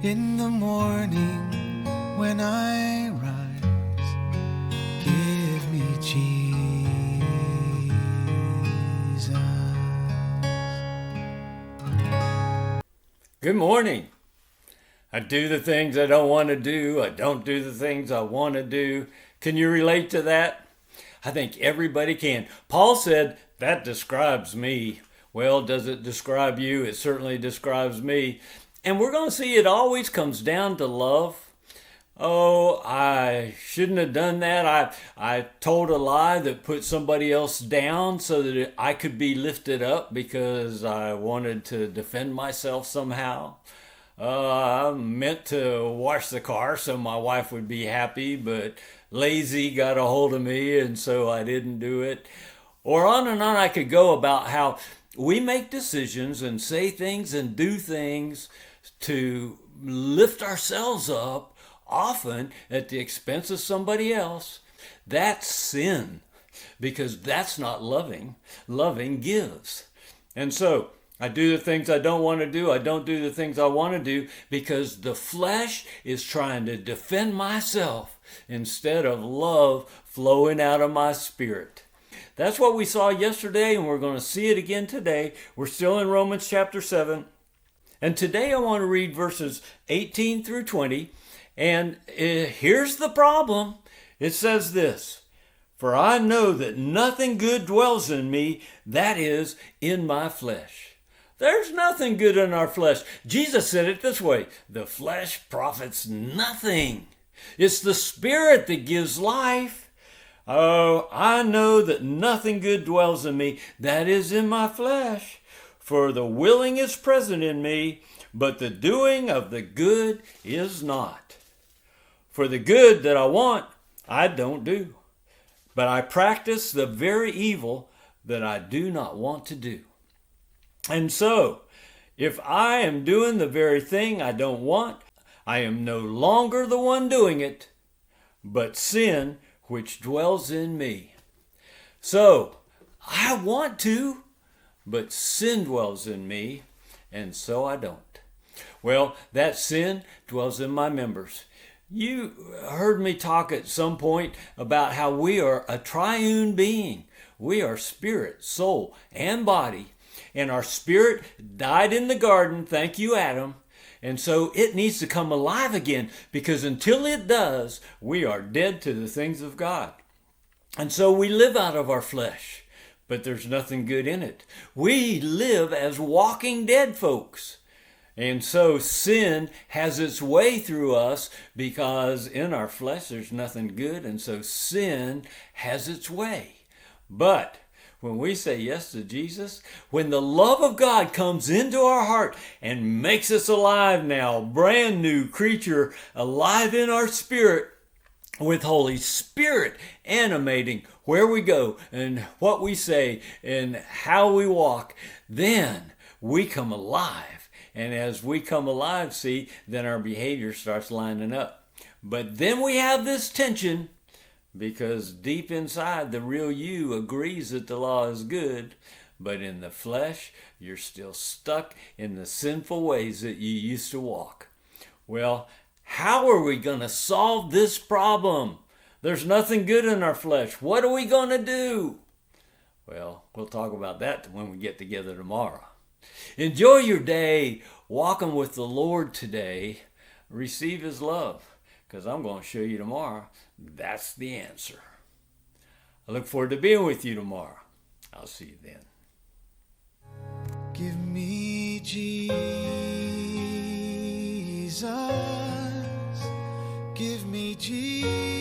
In the morning when I rise, give me Jesus. Good morning. I do the things I don't want to do. I don't do the things I want to do. Can you relate to that? I think everybody can. Paul said, that describes me. Well, does it describe you? It certainly describes me. And we're going to see it always comes down to love. Oh, I shouldn't have done that. I told a lie that put somebody else down so that I could be lifted up because I wanted to defend myself somehow. I meant to wash the car so my wife would be happy, but lazy got a hold of me and so I didn't do it. Or on and on I could go about how we make decisions and say things and do things to lift ourselves up, often at the expense of somebody else. That's sin, because that's not loving. Loving gives. And so I do the things I don't want to do. I don't do the things I want to do because the flesh is trying to defend myself instead of love flowing out of my spirit. That's what we saw yesterday, and we're going to see it again today. We're still in Romans chapter 7. And today I want to read verses 18 through 20. And here's the problem. It says this: For I know that nothing good dwells in me, that is, in my flesh. There's nothing good in our flesh. Jesus said it this way: the flesh profits nothing. It's the Spirit that gives life. Oh, I know that nothing good dwells in me, that is, in my flesh. For the willing is present in me, but the doing of the good is not. For the good that I want, I don't do, but I practice the very evil that I do not want to do. And so, if I am doing the very thing I don't want, I am no longer the one doing it, but sin which dwells in me. So, I want to, but sin dwells in me, and so I don't. Well, that sin dwells in my members. You heard me talk at some point about how we are a triune being. We are spirit, soul, and body. And our spirit died in the garden, thank you, Adam. And so it needs to come alive again, because until it does, we are dead to the things of God. And so we live out of our flesh, but there's nothing good in it. We live as walking dead folks. And so sin has its way through us because in our flesh there's nothing good, and so sin has its way. But when we say yes to Jesus, when the love of God comes into our heart and makes us alive now, brand new creature, alive in our spirit, with Holy Spirit animating where we go and what we say and how we walk, then we come alive. And as we come alive, see, then our behavior starts lining up. But then we have this tension, because deep inside, the real you agrees that the law is good, but in the flesh, you're still stuck in the sinful ways that you used to walk. Well, how are we going to solve this problem? There's nothing good in our flesh. What are we going to do? Well, we'll talk about that when we get together tomorrow. Enjoy your day walking with the Lord today. Receive His love, because I'm going to show you tomorrow. That's the answer. I look forward to being with you tomorrow. I'll see you then. Give me Jesus. Give me Jesus.